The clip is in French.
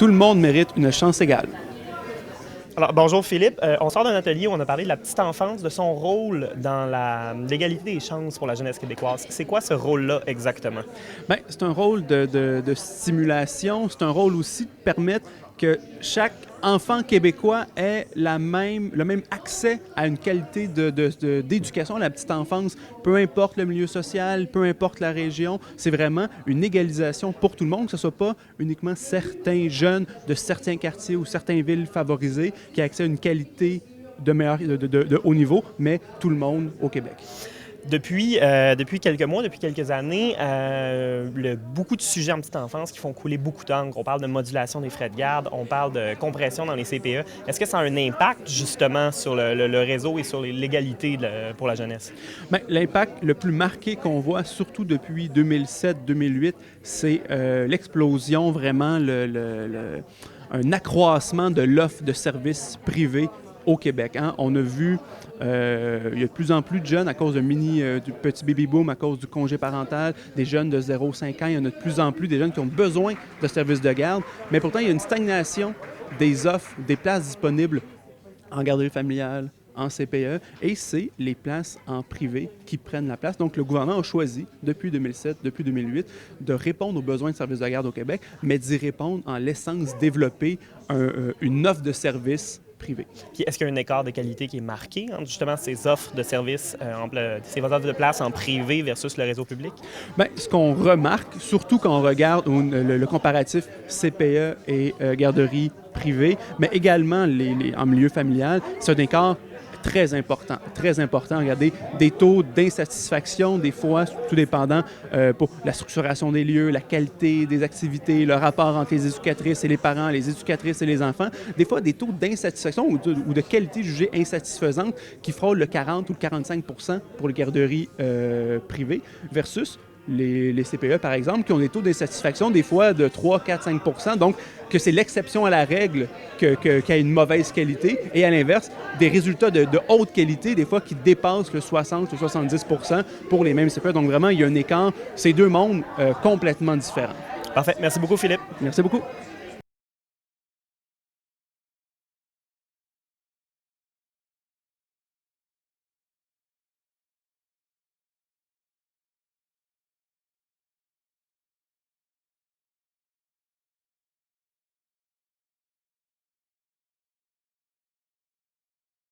tout le monde mérite une chance égale. Alors, bonjour Philippe. On sort d'un atelier où on a parlé de la petite enfance, de son rôle dans l'égalité des chances pour la jeunesse québécoise. C'est quoi ce rôle-là exactement? Bien, c'est un rôle de stimulation, c'est un rôle aussi de permettre que chaque enfant québécois ait le même accès à une qualité d'éducation à la petite enfance, peu importe le milieu social, peu importe la région. C'est vraiment une égalisation pour tout le monde, que ce ne soit pas uniquement certains jeunes de certains quartiers ou certaines villes favorisées qui aient accès à une qualité de haut niveau, mais tout le monde au Québec. Depuis quelques mois, depuis quelques années, beaucoup de sujets en petite enfance qui font couler beaucoup d'encre. On parle de modulation des frais de garde, on parle de compression dans les CPE. Est-ce que ça a un impact justement sur le réseau et sur l'égalité pour la jeunesse? Bien, l'impact le plus marqué qu'on voit, surtout depuis 2007-2008, c'est l'explosion, vraiment, un accroissement de l'offre de services privés au Québec. Hein? On a vu, il y a de plus en plus de jeunes à cause du petit baby-boom, à cause du congé parental, des jeunes de 0-5 ans. Il y en a de plus en plus des jeunes qui ont besoin de services de garde. Mais pourtant, il y a une stagnation des offres, des places disponibles en garderie familiale, en CPE, et c'est les places en privé qui prennent la place. Donc, le gouvernement a choisi, depuis 2007, depuis 2008, de répondre aux besoins de services de garde au Québec, mais d'y répondre en laissant se développer une offre de services privés. Puis est-ce qu'il y a un écart de qualité qui est marqué entre justement ces offres de services, ces offres de place en privé versus le réseau public? Bien, ce qu'on remarque, surtout quand on regarde le comparatif CPE et garderie privée, mais également en milieu familial, c'est un écart très important, très important. Regardez, des taux d'insatisfaction, des fois, tout dépendant pour la structuration des lieux, la qualité des activités, le rapport entre les éducatrices et les parents, les éducatrices et les enfants. Des fois, des taux d'insatisfaction ou de qualité jugée insatisfaisante qui frôlent le 40 ou le 45 % pour les garderies privées versus les CPE, par exemple, qui ont des taux d'insatisfaction des fois de 3, 4, 5 % donc que c'est l'exception à la règle qu'il y a une mauvaise qualité, et à l'inverse, des résultats de haute qualité, des fois qui dépassent le 60 ou 70 % pour les mêmes CPE. Donc vraiment, il y a un écart, ces deux mondes complètement différents. Parfait. Merci beaucoup, Philippe. Merci beaucoup.